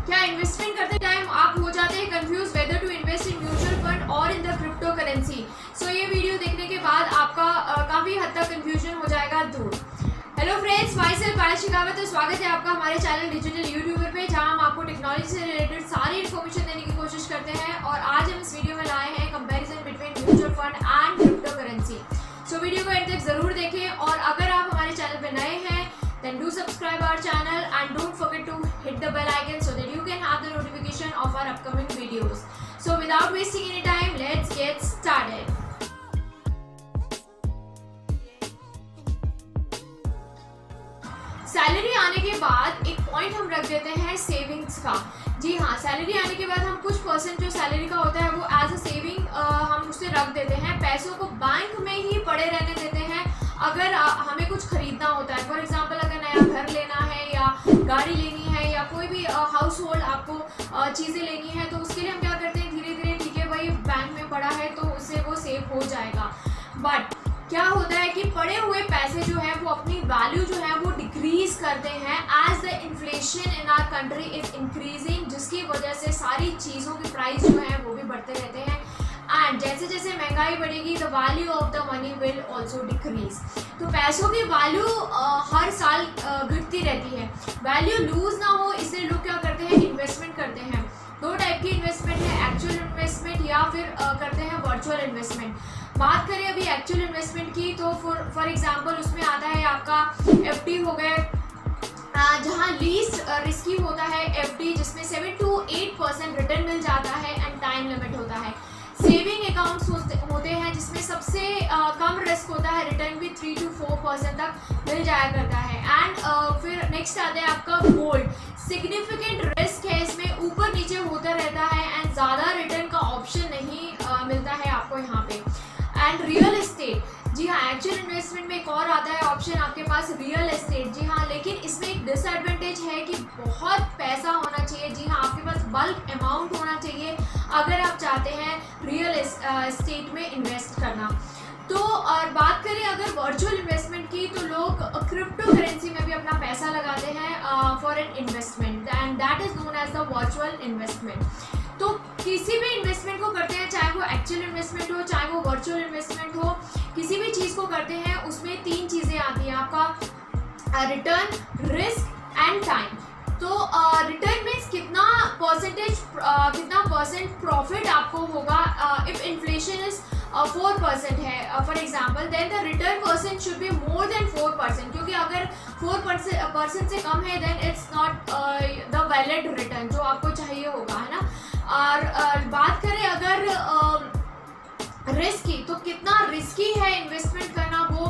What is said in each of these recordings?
क्या इन्वेस्टमेंट करते टाइम आप हो जाते हैं confuse whether to invest in mutual fund और in the crypto currency? So ये वीडियो देखने के बाद आपका काफ़ी हद तक कंफ्यूजन हो जाएगा दूर। हेलो फ्रेंड्स, माई सेल्फ पायल शेखावत, तो स्वागत है आपका हमारे चैनल डिजिटल यूट्यूबर पे, जहां हम आपको टेक्नोलॉजी से रिलेटेड सारी इन्फॉर्मेशन देने की कोशिश करते हैं। और आज हम इस वीडियो में लाए हैं comparison between mutual fund and crypto currency. So video को एंड तक जरूर देखें, और अगर आप हमारे चैनल पे नए हैं then do subscribe our channel and don't forget to hit the bell icon so that you can have the notification of our upcoming videos. So without wasting any time, let's get started. Salary आने के बाद एक point हम रख देते हैं savings का। जी हाँ, सैलरी आने के बाद हम कुछ परसेंट जो सैलरी का होता है वो एज अ सेविंग हम उसे रख देते हैं, पैसों को बैंक में ही पड़े रहने देते हैं। अगर हमें कुछ खरीदना होता है, फॉर एग्जांपल अगर नया घर लेना है या गाड़ी लेनी है या कोई भी हाउस होल्ड आपको चीज़ें लेनी है, तो उसके लिए हम क्या करते हैं, धीरे धीरे ठीक है भाई बैंक में पड़ा है तो उससे वो सेव हो जाएगा। बट क्या होता है कि पड़े हुए पैसे जो है वो अपनी वैल्यू जो है वो डिक्रीज करते हैं as the inflation in our country is increasing, जिसकी वजह से सारी चीज़ों की प्राइस जो है वो भी बढ़ते रहते हैं। एंड जैसे जैसे महंगाई बढ़ेगी the value of the money will also decrease. तो पैसों की वैल्यू हर साल घटती रहती है। वैल्यू लूज ना हो इसलिए लोग क्या करते हैं, इन्वेस्टमेंट करते हैं। दो टाइप की इन्वेस्टमेंट है, एक्चुअल इन्वेस्टमेंट या फिर करते हैं वर्चुअल इन्वेस्टमेंट। बात करें अभी एक्चुअल इन्वेस्टमेंट की, तो फॉर एग्जांपल उसमें आता है आपका एफडी हो गए, जहाँ लीस्ट रिस्की होता है एफडी, जिसमें 7 to 8% रिटर्न मिल जाता है एंड टाइम लिमिट होता है। सेविंग अकाउंट्स होते हैं जिसमें सबसे कम रिस्क होता है, रिटर्न भी 3 to 4% तक मिल जाया करता है। एंड फिर नेक्स्ट आता है आपका गोल्ड, सिग्निफिकेंट रिस्क है इसमें, ऊपर नीचे होता रहता है एंड ज़्यादा रिटर्न का ऑप्शन नहीं मिलता है आपको यहाँ पे। एंड रियल एस्टेट, जी हाँ, एक्चुअल इन्वेस्टमेंट में एक और आता है ऑप्शन आपके पास, रियल एस्टेट। जी हाँ, लेकिन इसमें एक डिसएडवांटेज है कि बहुत पैसा होना चाहिए। जी हाँ, आपके पास बल्क अमाउंट होना चाहिए अगर आप चाहते हैं रियल एस्टेट में इन्वेस्ट करना। तो और बात करें अगर वर्चुअल इन्वेस्टमेंट की, तो लोग क्रिप्टो करेंसी में भी अपना पैसा लगाते हैं for an investment, and that is known as the virtual investment. तो किसी भी इन्वेस्टमेंट को करते हैं, चाहे वो एक्चुअल इन्वेस्टमेंट हो चाहे वो वर्चुअल इन्वेस्टमेंट हो, किसी भी चीज़ को करते हैं उसमें 3 चीज़ें आती हैं, आपका रिटर्न, रिस्क एंड टाइम। तो रिटर्न मीन्स कितना परसेंट प्रॉफिट आपको होगा। इफ इन्फ्लेशन इज 4% है for example, then the return percent should be more than 4%, क्योंकि अगर 4% से कम है then it's not the valid return जो आपको चाहिए होगा, है ना। और बात करें अगर रिस्क की, तो कितना रिस्की है इन्वेस्टमेंट करना, वो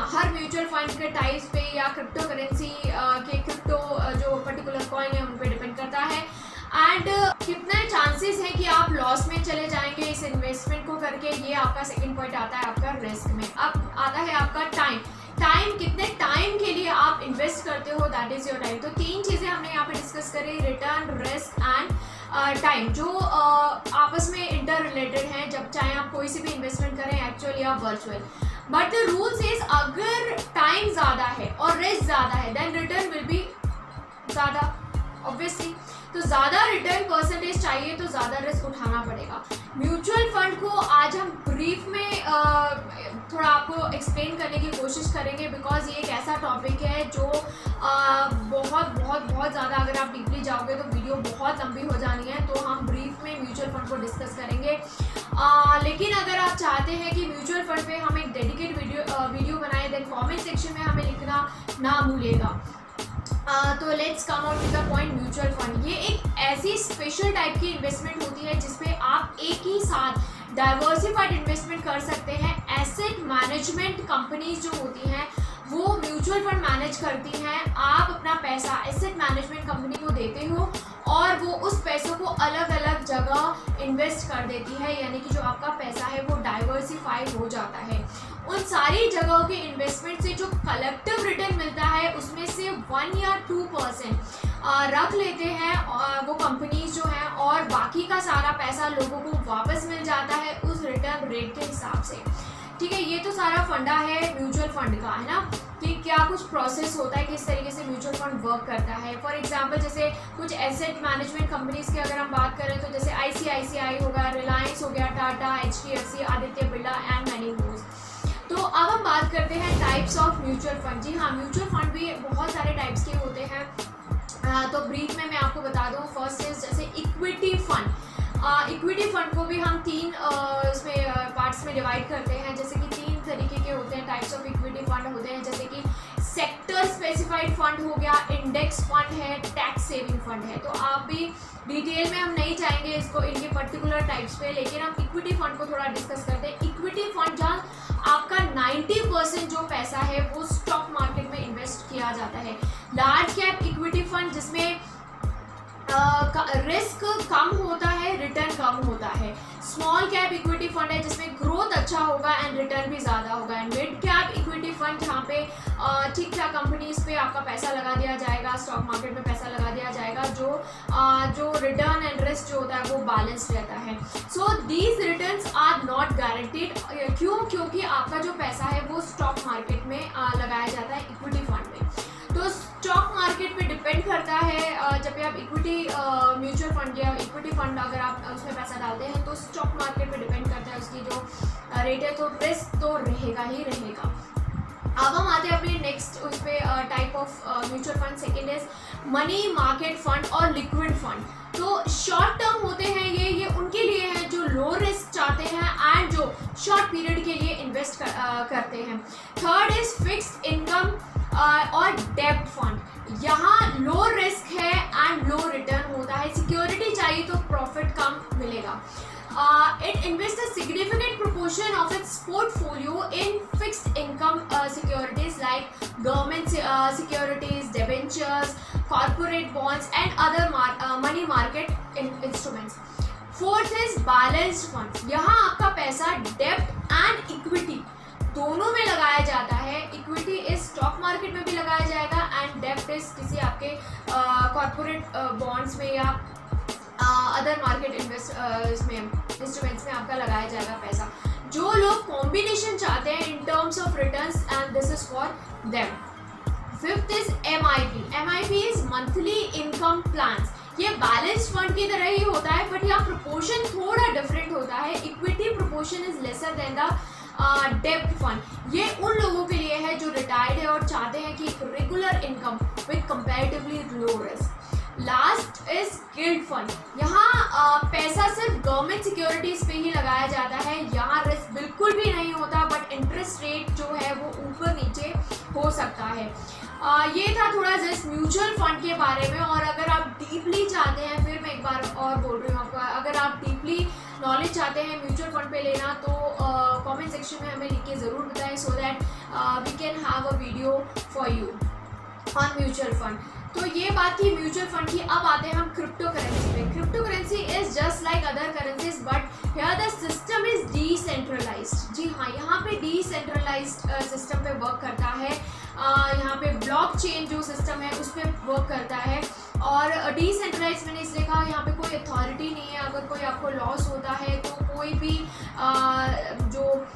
हर म्यूचुअल फंड के टाइप्स पे या क्रिप्टो करेंसी के क्रिप्टो जो पर्टिकुलर कॉइन है उन पे डिपेंड करता है। एंड कितने चांसेस हैं कि आप लॉस में चले जाएंगे इस इन्वेस्टमेंट को करके, ये आपका सेकंड पॉइंट आता है आपका रिस्क में। अब आता है आपका टाइम, कितने टाइम के लिए आप इन्वेस्ट करते हो, दैट इज योर टाइम। तो 3 चीज़ें हमने यहाँ पे डिस्कस करी, रिटर्न, रिस्क एंड टाइम, जो आपस में इंटर रिलेटेड हैं, जब चाहे आप कोई सी भी इन्वेस्टमेंट करें, एक्चुअल या virtual. But the rules is अगर टाइम ज़्यादा है और रिस्क ज़्यादा है देन रिटर्न विल बी ज़्यादा, ऑब्वियसली। तो ज़्यादा रिटर्न परसेंटेज चाहिए तो ज़्यादा रिस्क उठाना पड़ेगा। म्यूचुअल फंड को आज हम ब्रीफ में थोड़ा आपको एक्सप्लेन करने की कोशिश करेंगे, बिकॉज ये एक ऐसा टॉपिक है जो बहुत ज़्यादा, अगर आप डीपली जाओगे तो वीडियो बहुत लंबी हो जानी है। तो हम ब्रीफ में म्यूचुअल फंड को डिस्कस करेंगे। लेकिन अगर आप चाहते हैं कि म्यूचुअल फंड पे हम एक डेडिकेट वीडियो बनाएं, देन कमेंट सेक्शन में हमें लिखना ना भूलिएगा। तो let's come out to the point, mutual fund ये एक ऐसी स्पेशल टाइप की इन्वेस्टमेंट होती है जिसपे आप एक ही साथ डाइवर्सिफाइड इन्वेस्टमेंट कर सकते हैं। एसेट मैनेजमेंट कंपनीज जो होती हैं वो म्यूचुअल फंड मैनेज करती हैं। आप अपना पैसा एसेट मैनेजमेंट कंपनी को देते हो और वो उस पैसों को अलग अलग जगह इन्वेस्ट कर देती है, यानी कि जो आपका पैसा है वो डाइवर्सिफाइड हो जाता है। उन सारी जगहों के इन्वेस्टमेंट से जो कलेक्टिव रिटर्न मिलता है उसमें से 1 या 2% रख लेते हैं वो कंपनीज जो हैं, और बाकी का सारा पैसा लोगों को वापस मिल जाता है उस रिटर्न रेट के हिसाब से। ठीक है, ये तो सारा फंडा है म्यूचुअल फंड का, है ना, कि क्या कुछ प्रोसेस होता है, किस तरीके से म्यूचुअल फंड वर्क करता है। फॉर एग्जांपल जैसे कुछ एसेट मैनेजमेंट कंपनीज की अगर हम बात करें तो जैसे ICICI हो गया, रिलायंस हो गया, Tata, HDFC, Aditya Birla and many more. तो अब हम बात करते हैं टाइप्स ऑफ म्यूचुअल फंड। जी हाँ, म्यूचुअल फंड भी बहुत सारे टाइप्स के होते हैं। तो ब्रीफ में मैं आपको बता दूँ, फर्स्ट इज जैसे इक्विटी फंड। इक्विटी फंड को भी हम तीन इसमें पार्ट्स में डिवाइड करते हैं, जैसे कि तीन तरीके के होते हैं, टाइप्स ऑफ इक्विटी फंड होते हैं, जैसे कि सेक्टर स्पेसिफाइड फंड हो गया, इंडेक्स फंड है, टैक्स सेविंग फंड है। तो आप भी डिटेल में हम नहीं जाएंगे इसको इनके पर्टिकुलर टाइप्स पे, लेकिन हम इक्विटी फंड को थोड़ा डिस्कस करते हैं। इक्विटी फंड जहाँ आपका 90% जो पैसा है वो स्टॉक मार्केट में इन्वेस्ट किया जाता है। लार्ज कैप इक्विटी फंड जिसमें रिस्क कम होता है, रिटर्न कम होता है। स्मॉल कैप इक्विटी फंड है जिसमें ग्रोथ अच्छा होगा एंड रिटर्न भी ज़्यादा होगा। And mid cap equity fund जहाँ पे ठीक ठाक कंपनीज पे आपका पैसा लगा दिया जाएगा, स्टॉक मार्केट में पैसा लगा दिया जाएगा, जो रिटर्न एंड रिस्क जो होता है वो बैलेंस रहता है। So these returns are not guaranteed. क्यों? क्योंकि आपका जो पैसा है वो स्टॉक मार्केट में लगाया जाता है इक्विटी फंड में। तो स्टॉक मार्केट पे डिपेंड करता है, जब भी आप इक्विटी म्यूचुअल फंड या इक्विटी फंड अगर आप उसमें पैसा डालते हैं तो स्टॉक मार्केट पे डिपेंड करता है उसकी जो रेट है, तो रिस्क तो रहेगा ही रहेगा। अब हम आते हैं अपने नेक्स्ट उस पर type of mutual fund. Second is money market fund और लिक्विड फंड। तो शॉर्ट टर्म होते हैं ये उनके लिए हैं जो लो रिस्क चाहते हैं एंड जो शॉर्ट पीरियड के लिए इन्वेस्ट करते हैं। थर्ड इज फिक्स्ड इनकम और डेब्ट फंड। यहाँ लो रिस्क है एंड लो रिटर्न होता है, सिक्योरिटी चाहिए तो प्रॉफिट कम मिलेगा। It invests a significant proportion of its portfolio in fixed income securities like government securities, debentures, corporate bonds and other money market instruments. Fourth is balanced fund. यहाँ आपका पैसा डेब्ट and equity दोनों में लगाया जाता है। इक्विटी इस स्टॉक मार्केट में भी लगाया जाएगा एंड डेब्ट इस किसी आपके कॉर्पोरेट बॉन्ड्स में या अदर मार्केट इंस्ट्रूमेंट्स में आपका लगाया जाएगा पैसा। जो लोग कॉम्बिनेशन चाहते हैं in terms of returns and this is for them. Fifth is MIP। MIP is monthly income plans. ये बैलेंस फंड की तरह ही होता है बट यहाँ प्रोपोर्शन थोड़ा डिफरेंट होता है। Equity proportion is lesser than the डेब्ट फंड। ये उन लोगों के लिए है जो रिटायर्ड है और चाहते हैं कि एक regular income with comparatively low risk. Last is guild fund. यहाँ पैसा सिर्फ गवर्नमेंट सिक्योरिटीज पे ही लगाया जाता है। यहाँ रिस्क बिल्कुल भी नहीं होता बट इंटरेस्ट रेट जो है वो ऊपर नीचे हो सकता है। ये था थोड़ा जस्ट म्यूचुअल फंड के बारे में। और अगर आप डीपली चाहते हैं, फिर मैं एक बार और बोल रही हूँ आपको, अगर आप डीपली नॉलेज चाहते हैं म्यूचुअल फंड पे लेना तो कमेंट सेक्शन में हमें लिख के ज़रूर बताएं so that we can have a video for you on mutual fund. तो ये बात थी म्यूचुअल फंड की। अब आते हैं हम क्रिप्टो करेंसी पे। Crypto currency is just like other currencies but here the system is decentralised. जी हाँ, यहाँ पे डिसेंट्रलाइज्ड सिस्टम पे वर्क करता है। यहाँ पे ब्लॉकचेन जो सिस्टम है उस पर वर्क करता है। और डिसेंट्रलाइज मैंने इसलिए कहा, यहाँ पे कोई अथॉरिटी नहीं है। अगर कोई आपको लॉस होता है तो कोई भी जो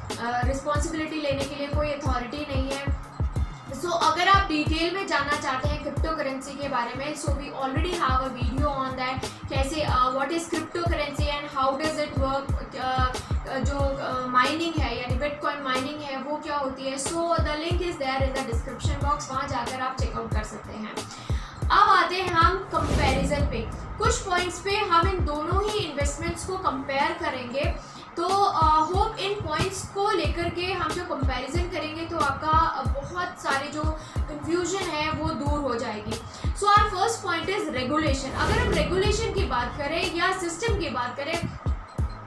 रिस्पॉन्सिबिलिटी लेने के लिए कोई अथॉरिटी नहीं है। सो अगर आप डिटेल में जानना चाहते हैं क्रिप्टो करेंसी के बारे में, so we already have a video on that, कैसे what is crypto currency and how does it work. जो माइनिंग है यानी बिटकॉइन माइनिंग है वो क्या होती है। So the link is there in the description box, वहाँ जाकर आप चेकआउट कर सकते हैं। अब आते हैं हम कंपैरिजन पे। कुछ पॉइंट्स पे हम इन दोनों ही इन्वेस्टमेंट्स को कंपेयर करेंगे। तो होप इन पॉइंट्स को लेकर के हम जो कंपैरिजन करेंगे तो आपका बहुत सारे जो कंफ्यूजन है वो दूर हो जाएगी। So our first point is regulation. अगर हम रेगुलेशन की बात करें या सिस्टम की बात करें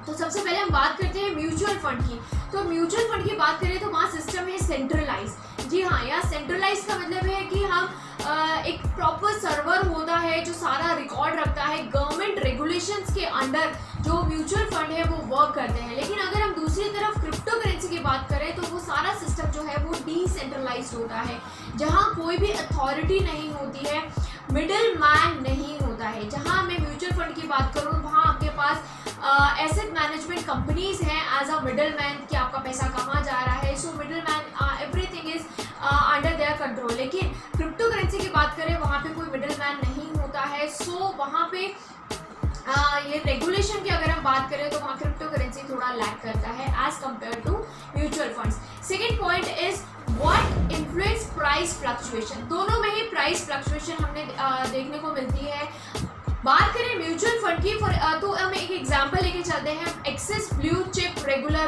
तो सबसे पहले हम बात करते हैं म्यूचुअल फंड की। तो म्यूचुअल फंड की बात करें तो वहाँ सिस्टम है सेंट्रलाइज। जी हाँ, यहाँ सेंट्रलाइज का मतलब है कि हम एक प्रॉपर सर्वर होता है जो सारा रिकॉर्ड रखता है। गवर्नमेंट रेगुलेशंस के अंडर जो म्यूचुअल फंड है वो वर्क करते हैं। लेकिन अगर हम दूसरी तरफ क्रिप्टो करेंसी की बात करें तो वो सारा सिस्टम जो है वो डिसेंट्रलाइज्ड होता है, जहाँ कोई भी अथॉरिटी नहीं होती है, मिडिल मैन नहीं होता है। जहाँ मैं म्यूचुअल फंड की बात करूँ वहाँ आपके पास पास एसेट मैनेजमेंट कंपनीज हैं एज अ मिडल मैन कि आपका पैसा कहाँ जा रहा है। So middle man everything is under their control. लेकिन क्रिप्टो करेंसी की बात करें वहाँ पे कोई मिडल मैन नहीं होता है। सो वहाँ पे ये रेगुलेशन की अगर हम बात करें तो वहाँ क्रिप्टो करेंसी थोड़ा लैग करता है as compare to mutual funds. Second point is what influence price fluctuation. दोनों में ही प्राइस फ्लक्चुएशन हमने देखने को मिलती है। बात करें म्यूचुअल फंड की तो हम एक एग्जांपल लेके चलते हैं axis blue chip regular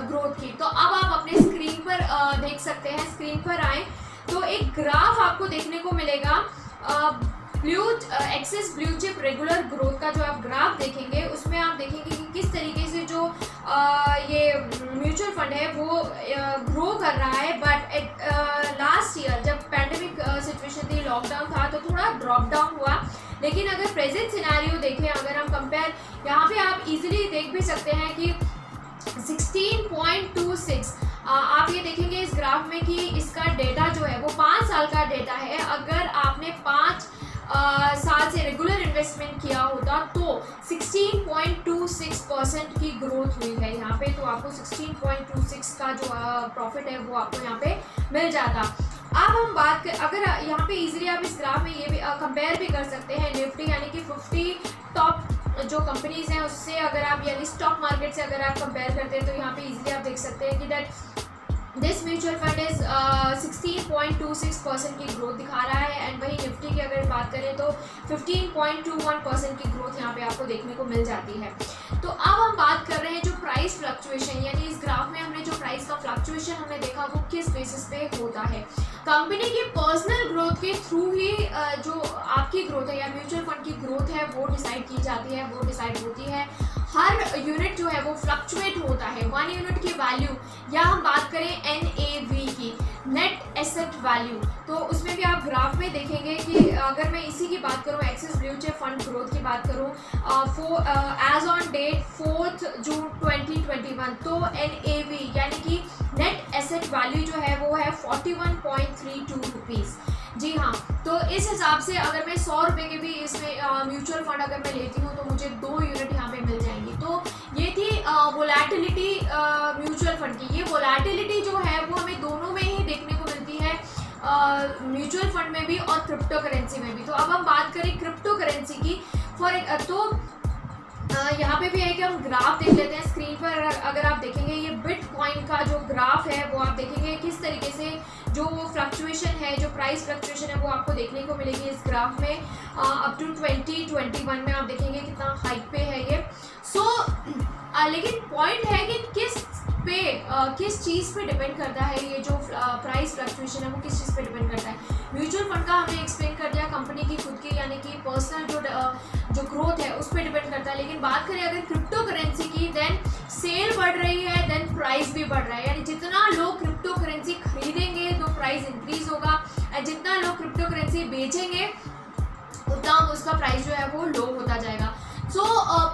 growth की। तो अब आप अपने स्क्रीन पर देख सकते हैं, स्क्रीन पर आए तो एक ग्राफ आपको देखने को मिलेगा। Axis blue chip regular growth का जो आप ग्राफ देखेंगे उसमें आप देखेंगे कि किस तरीके से जो ये म्यूचुअल फंड है वो ग्रो कर रहा है। बट लास्ट ईयर जब पैंडेमिक सिचुएशन थी, लॉकडाउन था, तो थोड़ा ड्रॉप डाउन हुआ। लेकिन अगर प्रेजेंट सिनेरियो देखें, अगर हम कंपेयर, यहाँ पे आप इजीली देख भी सकते हैं कि 16.26 आप ये देखेंगे इस ग्राफ में कि इसका डेटा जो है वो 5 साल का डेटा है। अगर आपने 5 साल से रेगुलर इन्वेस्टमेंट किया होता तो 16.26% की ग्रोथ हुई है यहाँ पे। तो आपको 16.26 का जो प्रॉफिट है वो आपको यहाँ पे मिल जाता। अब हम बात कर, अगर यहाँ पे इजीली आप इस ग्राफ में ये भी कंपेयर भी कर सकते हैं निफ्टी यानी कि 50 टॉप जो कंपनीज हैं उससे, अगर आप यानी स्टॉक मार्केट से अगर आप कंपेयर करते हैं तो यहाँ पे इजीली आप देख सकते हैं कि that this mutual fund is 16.26% की ग्रोथ दिखा रहा है। एंड वही निफ्टी की अगर बात करें तो 15.21% की ग्रोथ यहाँ पे आपको देखने को मिल जाती है। तो अब हम बात कर रहे हैं जो प्राइस फ्लक्चुएशन, यानी इस ग्राफ में हमने जो प्राइस का फ्लक्चुएशन हमने देखा वो किस बेसिस पे होता है। कंपनी की पर्सनल ग्रोथ के थ्रू ही जो आपकी ग्रोथ है या म्यूचुअल फंड की ग्रोथ है वो डिसाइड की जाती है, वो डिसाइड होती है। हर यूनिट जो है वो फ्लक्चुएट होता है। 1 यूनिट की वैल्यू, या हम बात करें NAV की, नेट एसेट वैल्यू, तो उसमें भी आप ग्राफ में देखेंगे कि अगर मैं इसी की बात करूं, axis blue chip fund growth की बात करूं एज ऑन डेट 4 जून 2021, तो NAV यानी कि नेट एसेट वैल्यू जो है वो है 41.32 रुपीज़। जी हाँ, तो इस हिसाब से अगर मैं 100 रुपये के भी इसमें म्यूचुअल फंड अगर मैं लेती हूँ तो मुझे 2 यूनिट यहाँ पे मिल जाएंगी। तो ये थी वोलेटिलिटी म्यूचुअल फंड की। ये वोलेटिलिटी जो है वो हमें दोनों में ही देखने को मिलती है, म्यूचुअल फंड में भी और क्रिप्टो करेंसी में भी। तो अब हम बात करें क्रिप्टो करेंसी की, तो यहाँ पे भी है कि हम ग्राफ देख लेते हैं स्क्रीन पर। अगर आप देखेंगे ये बिटकॉइन का जो ग्राफ है वो आप देखेंगे किस तरीके से जो फ्लक्चुएशन है, जो प्राइस फ्लक्चुएशन है वो आपको देखने को मिलेगी इस ग्राफ में। अप टू 2021 में आप देखेंगे कितना हाइक पे है ये। लेकिन पॉइंट है कि किस चीज़ पे डिपेंड करता है ये जो प्राइस फ्लक्चुएशन है वो किस चीज़ पे डिपेंड करता है। म्यूचुअल फंड का हमने एक्सप्लेन कर दिया, कंपनी की खुद की यानी कि पर्सनल जो ग्रोथ है उस पर डिपेंड करता है। लेकिन बात करें अगर क्रिप्टो करेंसी की, देन सेल बढ़ रही है, देन प्राइस भी बढ़ रहा है। यानी जितना लोग क्रिप्टो करेंसी खरीदेंगे तो प्राइस इंक्रीज होगा, और जितना लोग क्रिप्टो करेंसी बेचेंगे उतना उसका प्राइस जो है वो लो होता जाएगा।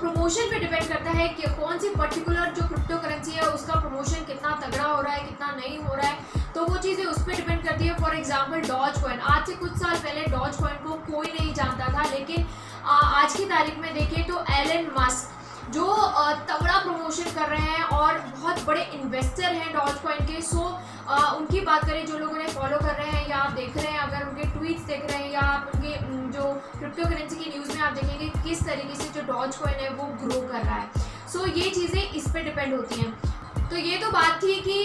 प्रमोशन पे डिपेंड करता है कि कौन सी पर्टिकुलर जो क्रिप्टो करेंसी है उसका प्रमोशन कितना तगड़ा हो रहा है, कितना नहीं हो रहा है, तो वो चीज़ें उस पर डिपेंड करती है। फॉर एग्जांपल डॉज कॉइन, आज से कुछ साल पहले डॉज कॉइन को कोई नहीं जानता था, लेकिन आज की तारीख में देखें तो एलन मस्क जो तगड़ा प्रमोशन कर रहे हैं और बहुत बड़े इन्वेस्टर हैं डॉज कॉइन के। उनकी बात करें, जो लोग उन्हें फॉलो कर रहे हैं या आप देख रहे हैं, अगर उनके ट्वीट्स देख रहे हैं या आप उनके जो क्रिप्टो करेंसी की न्यूज़ में आप देखेंगे किस तरीके से जो डॉज कॉइन है वो ग्रो कर रहा है। ये चीज़ें इस पर डिपेंड होती हैं। तो ये तो बात थी कि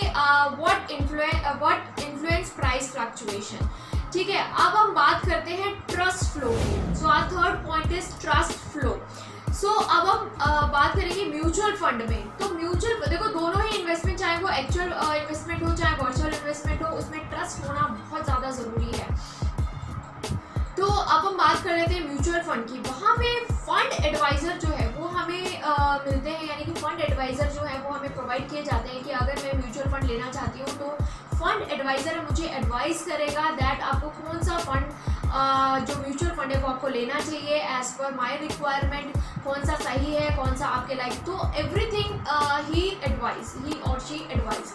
व्हाट इन्फ्लुएंस प्राइस फ्लक्चुएशन। ठीक है, अब हम बात करते हैं ट्रस्ट फ्लो की। Our third point is trust flow. अब हम बात करेंगे म्यूचुअल फंड में। तो म्यूचुअल, देखो दोनों ही इन्वेस्टमेंट, चाहे वो एक्चुअल इन्वेस्टमेंट हो चाहे वर्चुअल इन्वेस्टमेंट हो, उसमें ट्रस्ट होना बहुत ज़्यादा ज़रूरी है। तो अब हम बात कर लेते हैं म्यूचुअल फंड की। वहाँ पे फंड एडवाइज़र जो है वो हमें मिलते हैं, यानी कि फंड एडवाइज़र जो है वो हमें प्रोवाइड किए जाते हैं कि अगर मैं म्यूचुअल फंड लेना चाहती हूँ तो फंड एडवाइज़र मुझे एडवाइस करेगा दैट आपको कौन सा फंड जो म्यूचुअल फंड है वो आपको लेना चाहिए एज पर माई रिक्वायरमेंट, कौन सा सही है, कौन सा आपके लाइक। तो एवरीथिंग ही और शी एडवाइस।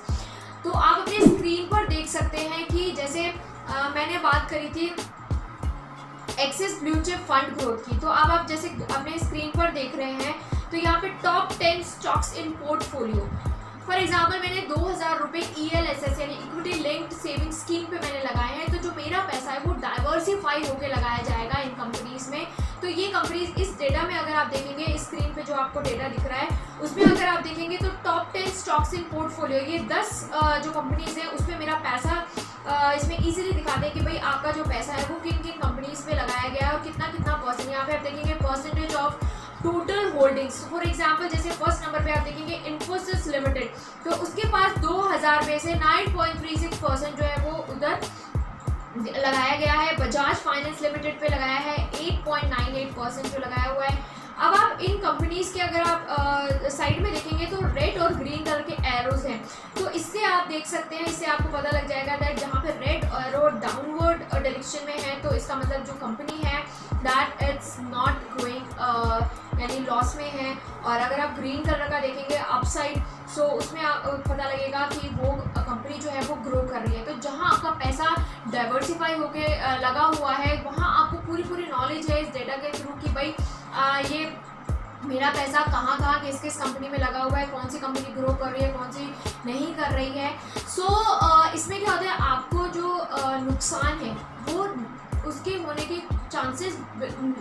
तो आप अपने स्क्रीन पर देख सकते हैं कि जैसे मैंने बात करी थी axis blue chip fund growth की। तो अब आप जैसे अपने स्क्रीन पर देख रहे हैं तो यहाँ पे top 10 stocks in portfolio, for example मैंने 2000 रुपये ELSS यानी इक्विटी लिंक्ड सेविंग स्कीम पे मैंने लगाए हैं, तो जो मेरा पैसा है वो डाइवर्सिफाई होकर लगाया जाएगा इन कंपनीज में। तो ये कंपनीज इस डेटा में अगर आप देखेंगे, इस स्क्रीन पे जो आपको डेटा दिख रहा है उसमें अगर आप देखेंगे तो टॉप 10 स्टॉक्स इन पोर्टफोलियो, ये 10 जो कंपनीज हैं उसमें मेरा पैसा इसमें इजीली दिखाते हैं कि भाई आपका जो पैसा है वो किन किन कंपनीज में लगाया गया है और कितना कितना परसेंट। यहाँ पे आप देखेंगे percentage of total holdings, for example जैसे फर्स्ट नंबर पे आप देखेंगे इन्फोसिस लिमिटेड, तो उसके पास 2000 में से 9.36% जो है वो उधर लगाया गया है। बजाज फाइनेंस लिमिटेड पे लगाया है 8.98% जो लगाया हुआ है। अब आप इन कंपनीज के अगर आप साइड में देखेंगे तो रेड और ग्रीन कलर के एरोज हैं, तो इससे आप देख सकते हैं, इससे आपको पता लग जाएगा दैट जहाँ पे रेड एरो डाउनवर्ड डायरेक्शन में है तो इसका मतलब जो कंपनी है दैट इट्स नॉट ग्रोइंग यानी लॉस में है। और अगर आप ग्रीन कलर का देखेंगे अपसाइड, सो उसमें पता लगेगा कि वो कंपनी जो है वो ग्रो कर रही है। तो जहाँ आपका पैसा डाइवर्सिफाई होके लगा हुआ है वहाँ आपको पूरी नॉलेज है इस डेटा के थ्रू कि भाई ये मेरा पैसा कहाँ किस किस कंपनी में लगा हुआ है, कौन सी कंपनी ग्रो कर रही है, कौन सी नहीं कर रही है। सो इसमें क्या होता है, आपको जो नुकसान है वो उसके होने के चांसेस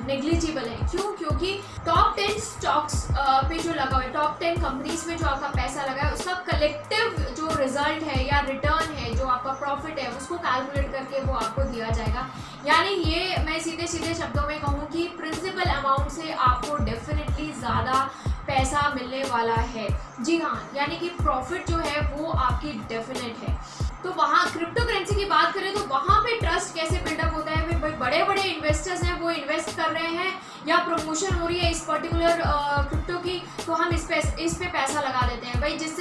नेग्लिजिबल है। क्यों? क्योंकि टॉप 10 स्टॉक्स पे जो लगा हुआ है, टॉप 10 कंपनीज में जो आपका पैसा लगा है उसका कलेक्टिव जो रिजल्ट है या रिटर्न है, जो आपका प्रॉफिट है उसको कैलकुलेट करके वो आपको दिया जाएगा। यानी ये मैं सीधे शब्दों में कहूँ कि प्रिंसिपल अमाउंट से आपको डेफिनेटली ज़्यादा पैसा मिलने वाला है। जी हाँ, यानी कि प्रॉफिट जो है वो आपकी डेफिनेट है। तो वहाँ क्रिप्टो करेंसी की बात करें तो वहाँ पे ट्रस्ट कैसे बिल्डअप होता है, भाई बड़े बड़े इन्वेस्टर्स हैं वो इन्वेस्ट कर रहे हैं या प्रमोशन हो रही है इस पर्टिकुलर क्रिप्टो की, तो हम इस पे पैसा लगा देते हैं भाई, जिस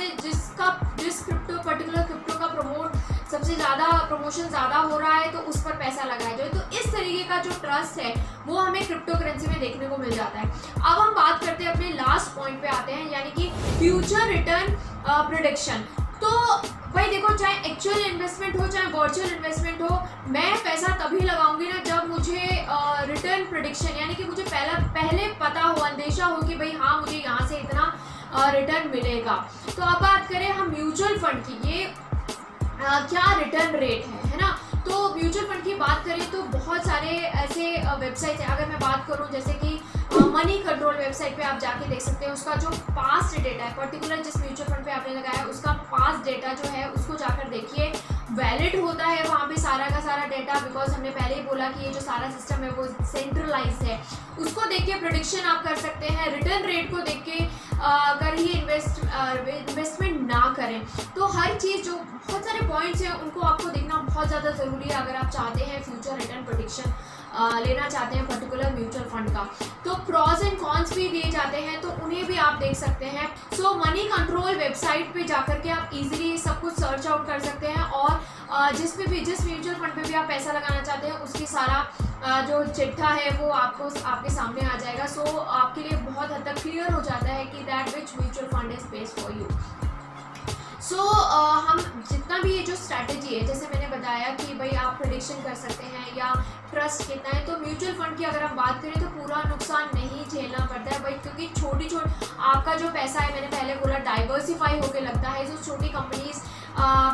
पर्टिकुलर क्रिप्टो का सबसे ज़्यादा प्रमोशन ज़्यादा हो रहा है तो उस पर पैसा लगाया जाए। तो इस तरीके का जो ट्रस्ट है वो हमें क्रिप्टो करेंसी में देखने को मिल जाता है। अब हम बात करते हैं अपने लास्ट पॉइंट पे आते हैं, यानी कि फ्यूचर रिटर्न प्रेडिक्शन। तो भाई देखो, चाहे एक्चुअल इन्वेस्टमेंट हो चाहे वर्चुअल इन्वेस्टमेंट हो, मैं पैसा तभी लगाऊंगी ना जब मुझे रिटर्न प्रेडिक्शन यानी कि मुझे पहले पता हो, अंदेशा हो कि भाई हाँ मुझे यहाँ से इतना रिटर्न मिलेगा। तो अब बात करें हम म्यूचुअल फंड की, ये क्या रिटर्न रेट है ना। तो म्यूचुअल फंड की बात करें तो बहुत सारे ऐसे वेबसाइट हैं। अगर मैं बात करूं जैसे कि मनी कंट्रोल वेबसाइट पे आप जाके देख सकते हैं, उसका जो पास्ट डेटा है पर्टिकुलर जिस म्यूचुअल फंड पे आपने लगाया उसका पास्ट डेटा जो है उसको जाकर देखिए, वैलिड होता है वहाँ पे सारा का सारा डेटा, बिकॉज हमने पहले ही बोला कि ये जो सारा सिस्टम है वो सेंट्रलाइज्ड है। उसको देख के प्रेडिक्शन आप कर सकते हैं, रिटर्न रेट को देख के अगर ही इन्वेस्टमेंट ना करें। तो हर चीज़ जो बहुत सारे पॉइंट्स हैं उनको आपको देखना बहुत ज़्यादा ज़रूरी है अगर आप चाहते हैं फ्यूचर रिटर्न प्रेडिक्शन लेना चाहते हैं पर्टिकुलर म्यूचुअल फंड का। तो प्रॉज एंड कॉन्स भी दिए जाते हैं तो उन्हें भी आप देख सकते हैं। सो मनी कंट्रोल वेबसाइट पे जाकर के आप इजीली सब कुछ सर्च आउट कर सकते हैं और जिस म्यूचुअल फंड पे भी आप पैसा लगाना चाहते हैं उसकी सारा जो चिट्ठा है वो आपके सामने आ जाएगा। सो आपके लिए बहुत हद तक क्लियर हो जाता है कि that which mutual fund is best for you. So हम जितना भी ये जो स्ट्रैटेजी है, जैसे मैंने बताया कि भाई आप प्रेडिक्शन कर सकते हैं या ट्रस्ट कितना है, तो म्यूचुअल फंड की अगर हम बात करें तो पूरा नुकसान नहीं झेलना पड़ता है भाई, क्योंकि छोटी आपका जो पैसा है, मैंने पहले बोला डाइवर्सिफाई होकर लगता है। जो छोटी कंपनीज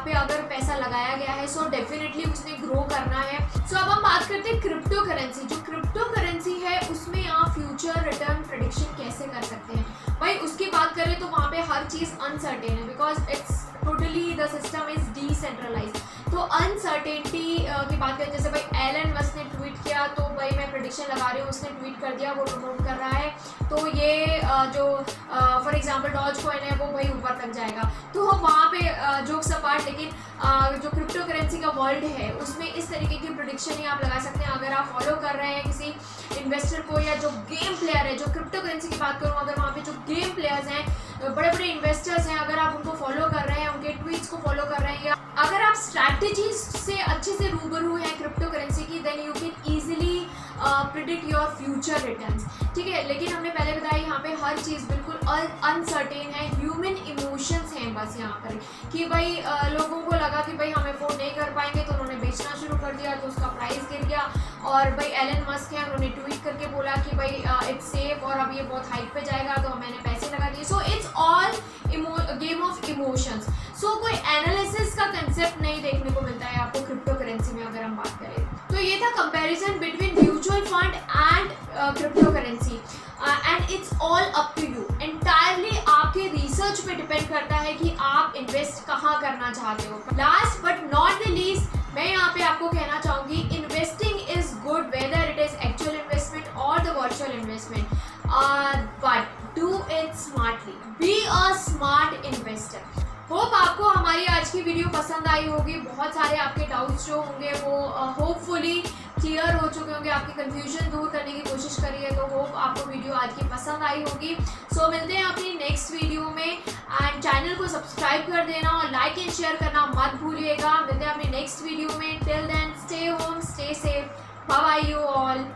पे अगर पैसा लगाया गया है सो डेफिनेटली उसने ग्रो करना है। सो अब हम बात करते हैं क्रिप्टो करेंसी। जो क्रिप्टो करेंसी है उसमें आप फ्यूचर रिटर्न प्रेडिक्शन कैसे कर सकते हैं भाई, उसकी बात करें तो वहाँ पे हर चीज़ अनसर्टेन है, because it's totally the system is decentralized. तो अनसर्टेनिटी की बात करें, जैसे भाई एलन मस्क ने ट्वीट किया तो भाई मैं प्रेडिक्शन लगा रही हूँ, उसने ट्वीट कर दिया, वो प्रमोट कर रहा है, तो ये जो फॉर एग्जांपल डॉज कॉइन है वो भाई ऊपर तक जाएगा। तो वहाँ पे जोक्स अपार्ट, लेकिन जो क्रिप्टो करेंसी का वर्ल्ड है उसमें इस तरीके की प्रेडिक्शन ही आप लगा सकते हैं। अगर आप फॉलो कर रहे हैं किसी इन्वेस्टर को या जो गेम प्लेयर है, जो क्रिप्टो करेंसी की बात करूँ, अगर वहाँ पे जो गेम प्लेयर्स हैं, बड़े बड़े इन्वेस्टर्स हैं, अगर आप उनको फॉलो कर रहे हैं, उनके ट्वीट्स को फॉलो कर रहे हैं, या अगर आप स्ट्रैटेजीज से अच्छे से रूबरू हैं क्रिप्टो करेंसी की, then you can easily predict your future returns. ठीक है, लेकिन हमने पहले बताया यहाँ पे हर चीज़ बिल्कुल अनसर्टेन है, ह्यूमन इमोशंस हैं बस यहाँ पर, कि भाई लोगों को लगा कि भाई हम अफोर्ड नहीं कर पाएंगे तो उन्होंने बेचना शुरू कर दिया तो उसका प्राइस गिर गया, और भाई एलन मस्क है, उन्होंने ट्वीट करके बोला कि भाई इट्स सेफ और अब ये बहुत हाइट पे जाएगा तो मैंने पैसे लगा दिए। So it's all game of emotions. So कोई एनालिसिस का कंसेप्ट नहीं देखने को मिलता है आपको क्रिप्टो करेंसी में अगर हम बात करें। तो ये था comparison between mutual fund and crypto currency and it's all up to you. Entirely आपके रिसर्च पे डिपेंड करता है कि आप इन्वेस्ट कहाँ करना चाहते हो। Last but not the least मैं यहाँ पे आपको कहना चाहूँगी, investing is good whether it is actual investment और the virtual investment, but do it smartly, be a smart investor. Hope आपको हमारी आज की वीडियो पसंद आई होगी। बहुत सारे आपके डाउट्स जो होंगे वो होपफुली क्लियर हो चुके होंगे, आपकी कंफ्यूजन दूर करने की कोशिश करी है। तो होप आपको वीडियो आज की पसंद आई होगी। सो मिलते हैं अपनी नेक्स्ट वीडियो में एंड चैनल को सब्सक्राइब कर देना और लाइक एंड शेयर करना मत भूलिएगा। मिलते हैं अपनी नेक्स्ट वीडियो में। Till then stay home, stay safe, bye bye you all.